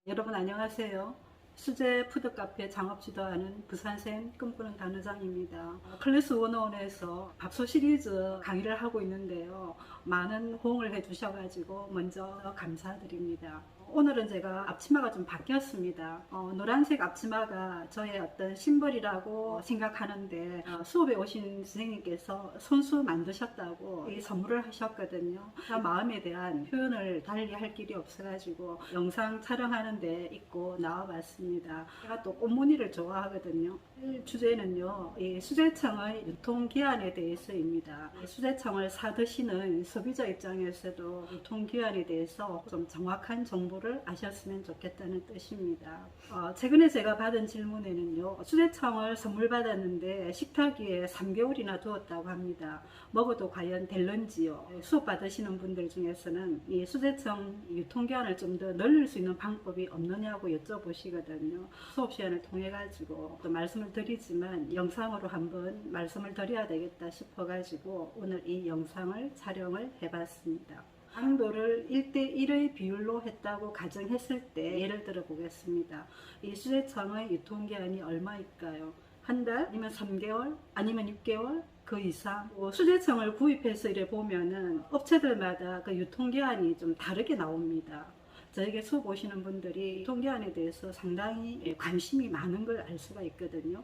여러분 안녕하세요. 수제 푸드카페 창업 지도하는 부산생 꿈꾸는 단원장입니다. 클래스 101에서 밥솥 시리즈 강의를 하고 있는데요. 많은 호응을 해주셔가지고 먼저 감사드립니다. 오늘은 제가 앞치마가 좀 바뀌었습니다. 노란색 앞치마가 저의 어떤 심벌이라고 생각하는데 수업에 오신 선생님께서 손수 만드셨다고 이 선물을 하셨거든요. 마음에 대한 표현을 달리 할 길이 없어가지고 영상 촬영하는데 입고 나와봤습니다. 제가 또 꽃무늬를 좋아하거든요. 주제는요, 이 수제청의 유통기한에 대해서입니다. 수제청을 사드시는 소비자 입장에서도 유통기한에 대해서 좀 정확한 정보를 아셨으면 좋겠다는 뜻입니다. 최근에 제가 받은 질문에는요, 수제청을 선물 받았는데 식탁 위에 3개월이나 두었다고 합니다. 먹어도 과연 될런지요? 수업 받으시는 분들 중에서는 이 수제청 유통기한을 좀 더 늘릴 수 있는 방법이 없느냐고 여쭤보시거든요. 수업 시간을 통해 가지고 또 말씀을 드리지만 영상으로 한번 말씀을 드려야 되겠다 싶어 가지고 오늘 이 영상을 촬영을 해봤습니다. 강도를 1대1의 비율로 했다고 가정했을 때 예를 들어 보겠습니다. 이 수제청의 유통기한이 얼마일까요? 한 달? 아니면 3개월? 아니면 6개월? 그 이상? 수제청을 구입해서 이래 보면은 업체들마다 그 유통기한이 좀 다르게 나옵니다. 저에게 수업 오시는 분들이 유통기한에 대해서 상당히 관심이 많은 걸 알 수가 있거든요.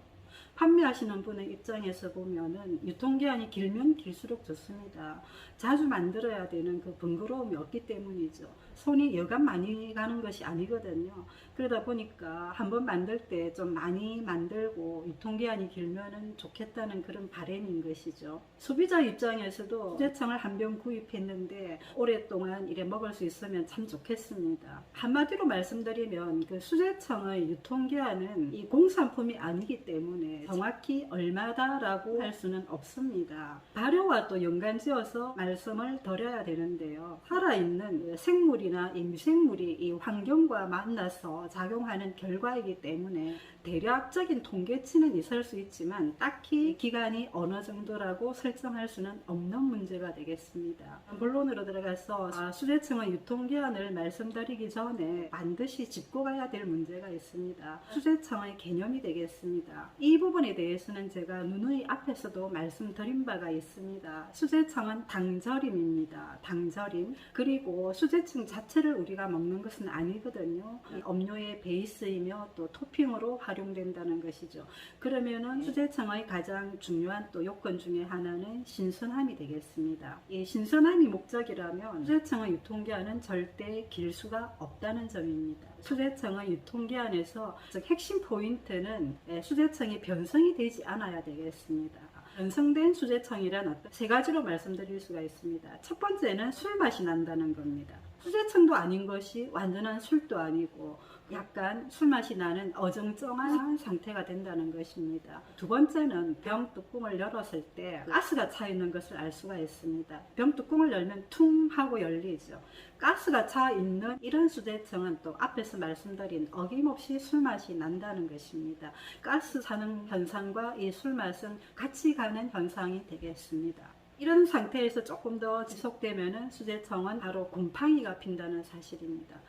판매하시는 분의 입장에서 보면은 유통기한이 길면 길수록 좋습니다. 자주 만들어야 되는 그 번거로움이 없기 때문이죠. 손이 여간 많이 가는 것이 아니거든요. 그러다 보니까 한번 만들 때 좀 많이 만들고 유통기한이 길면은 좋겠다는 그런 바람인 것이죠. 소비자 입장에서도 수제청을 한 병 구입했는데 오랫동안 이래 먹을 수 있으면 참 좋겠습니다. 한마디로 말씀드리면 그 수제청의 유통기한은 이 공산품이 아니기 때문에 정확히 얼마다라고 할 수는 없습니다. 발효와 또 연관지어서 말씀을 드려야 되는데요. 살아있는 생물이나 이 미생물이 이 환경과 만나서 작용하는 결과이기 때문에 대략적인 통계치는 있을 수 있지만 딱히 기간이 어느 정도라고 설정할 수는 없는 문제가 되겠습니다. 본론으로 들어가서 수제청의 유통기한을 말씀드리기 전에 반드시 짚고 가야 될 문제가 있습니다. 수제청의 개념이 되겠습니다. 이 부분에 대해서는 제가 누누이 앞에서도 말씀드린 바가 있습니다. 수제청은 당절임입니다. 당절임. 그리고 수제청 자체를 우리가 먹는 것은 아니거든요. 음료의 베이스이며 또 토핑으로 활용된다는 것이죠. 그러면은 수제청의 가장 중요한 또 요건 중에 하나는 신선함이 되겠습니다. 이 신선함이 목적이라면 수제청의 유통기한은 절대 길 수가 없다는 점입니다. 수제청의 유통기한에서 즉 핵심 포인트는 수제청이 변성이 되지 않아야 되겠습니다. 변성된 수제청이란 어떤 세 가지로 말씀드릴 수가 있습니다. 첫 번째는 술맛이 난다는 겁니다. 수제청도 아닌 것이 완전한 술도 아니고 약간 술맛이 나는 어정쩡한 상태가 된다는 것입니다. 두 번째는 병 뚜껑을 열었을 때 가스가 차 있는 것을 알 수가 있습니다. 병 뚜껑을 열면 퉁 하고 열리죠. 가스가 차 있는 이런 수제청은 또 앞에서 말씀드린 어김없이 술맛이 난다는 것입니다. 가스 차는 현상과 이 술맛은 같이 가는 현상이 되겠습니다. 이런 상태에서 조금 더 지속되면 수제청은 바로 곰팡이가 핀다는 사실입니다.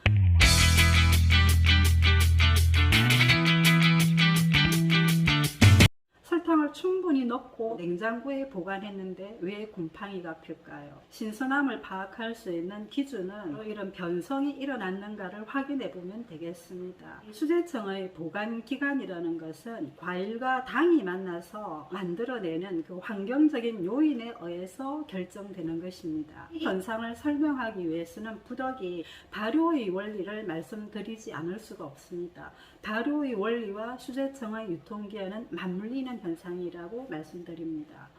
설탕을 충분히 넣고 냉장고에 보관했는데 왜 곰팡이가 필까요? 신선함을 파악할 수 있는 기준은 이런 변성이 일어났는가를 확인해 보면 되겠습니다. 수제청의 보관 기간이라는 것은 과일과 당이 만나서 만들어내는 그 환경적인 요인에 의해서 결정되는 것입니다. 이 현상을 설명하기 위해서는 부득이 발효의 원리를 말씀드리지 않을 수가 없습니다. 발효의 원리와 수제청의 유통기한은 맞물리는 현상이라고 말씀드립니다.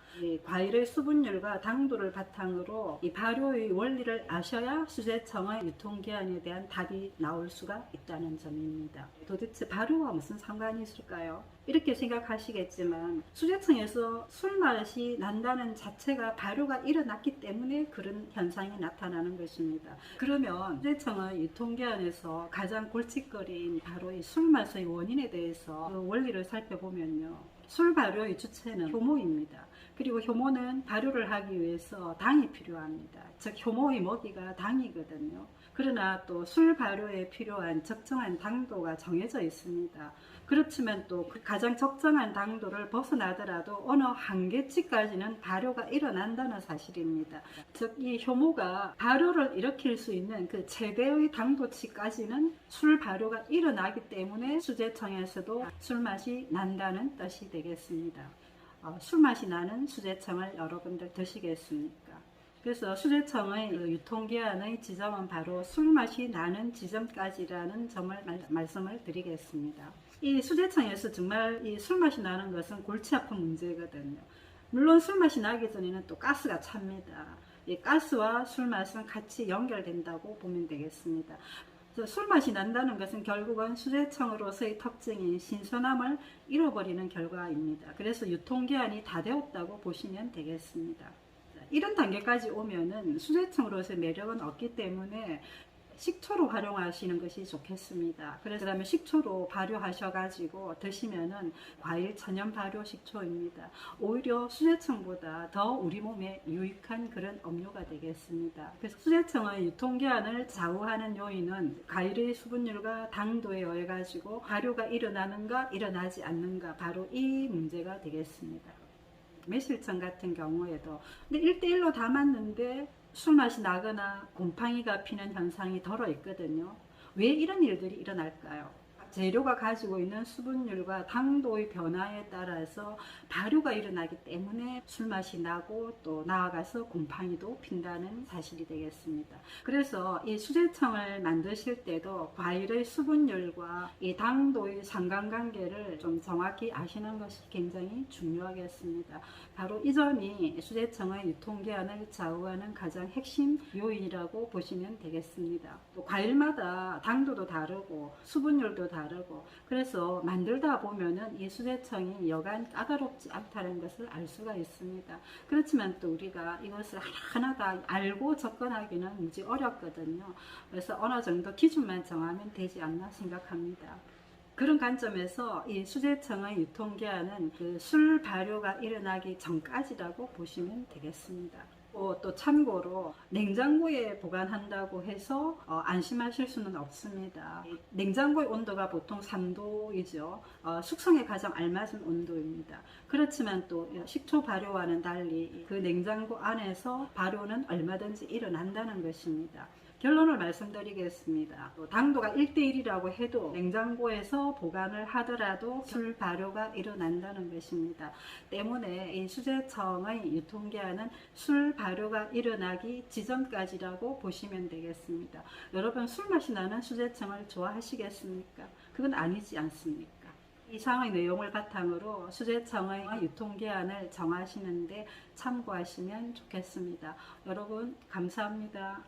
과일의 수분율과 당도를 바탕으로 이 발효의 원리를 아셔야 수제청의 유통기한에 대한 답이 나올 수가 있다는 점입니다. 도대체 발효와 무슨 상관이 있을까요? 이렇게 생각하시겠지만 수제청에서 술맛이 난다는 자체가 발효가 일어났기 때문에 그런 현상이 나타나는 것입니다. 그러면 수제청의 유통기한에서 가장 골칫거리인 바로 이 술맛의 원인에 대해서 그 원리를 살펴보면요. 술 발효의 주체는 효모입니다. 그리고 효모는 발효를 하기 위해서 당이 필요합니다. 즉 효모의 먹이가 당이거든요. 그러나 또 술 발효에 필요한 적정한 당도가 정해져 있습니다. 그렇지만 또 그 가장 적정한 당도를 벗어나더라도 어느 한계치까지는 발효가 일어난다는 사실입니다. 즉 이 효모가 발효를 일으킬 수 있는 그 최대의 당도치까지는 술 발효가 일어나기 때문에 수제청에서도 술맛이 난다는 뜻이 되겠습니다. 술맛이 나는 수제청을 여러분들 드시겠습니까? 그래서 수제청의 유통기한의 지점은 바로 술맛이 나는 지점까지라는 점을 말씀을 드리겠습니다. 이 수제청에서 정말 이 술맛이 나는 것은 골치 아픈 문제거든요. 물론 술맛이 나기 전에는 또 가스가 찹니다. 이 가스와 술맛은 같이 연결된다고 보면 되겠습니다. 술맛이 난다는 것은 결국은 수제청으로서의 특징인 신선함을 잃어버리는 결과입니다. 그래서 유통기한이 다 되었다고 보시면 되겠습니다. 이런 단계까지 오면은 수제청으로서의 매력은 없기 때문에 식초로 활용하시는 것이 좋겠습니다. 그다음에 식초로 발효하셔가지고 드시면은 과일 천연 발효 식초입니다. 오히려 수제청보다 더 우리 몸에 유익한 그런 음료가 되겠습니다. 그래서 수제청의 유통기한을 좌우하는 요인은 과일의 수분율과 당도에 의해 가지고 발효가 일어나는가 일어나지 않는가, 바로 이 문제가 되겠습니다. 매실청 같은 경우에도 근데 1대1로 담았는데 술맛이 나거나 곰팡이가 피는 현상이 덜어 있거든요. 왜 이런 일들이 일어날까요? 재료가 가지고 있는 수분율과 당도의 변화에 따라서 발효가 일어나기 때문에 술맛이 나고 또 나아가서 곰팡이도 핀다는 사실이 되겠습니다. 그래서 이 수제청을 만드실 때도 과일의 수분율과 이 당도의 상관관계를 좀 정확히 아시는 것이 굉장히 중요하겠습니다. 바로 이 점이 수제청의 유통기한을 좌우하는 가장 핵심 요인이라고 보시면 되겠습니다. 또 과일마다 당도도 다르고 수분율도 다르고, 그래서 만들다 보면은 이 수제청이 여간 까다롭지 않다는 것을 알 수가 있습니다. 그렇지만 또 우리가 이것을 하나하나 다 알고 접근하기는 무지 어렵거든요. 그래서 어느 정도 기준만 정하면 되지 않나 생각합니다. 그런 관점에서 이 수제청의 유통기한은 그 술 발효가 일어나기 전까지라고 보시면 되겠습니다. 또 참고로 냉장고에 보관한다고 해서 안심하실 수는 없습니다. 냉장고의 온도가 보통 3도이죠. 숙성에 가장 알맞은 온도입니다. 그렇지만 또 식초 발효와는 달리 그 냉장고 안에서 발효는 얼마든지 일어난다는 것입니다. 결론을 말씀드리겠습니다. 당도가 1대1이라고 해도 냉장고에서 보관을 하더라도 술 발효가 일어난다는 것입니다. 때문에 이 수제청의 유통기한은 술 발효가 일어나기 지점까지라고 보시면 되겠습니다. 여러분, 술맛이 나는 수제청을 좋아하시겠습니까? 그건 아니지 않습니까? 이상의 내용을 바탕으로 수제청의 유통기한을 정하시는데 참고하시면 좋겠습니다. 여러분, 감사합니다.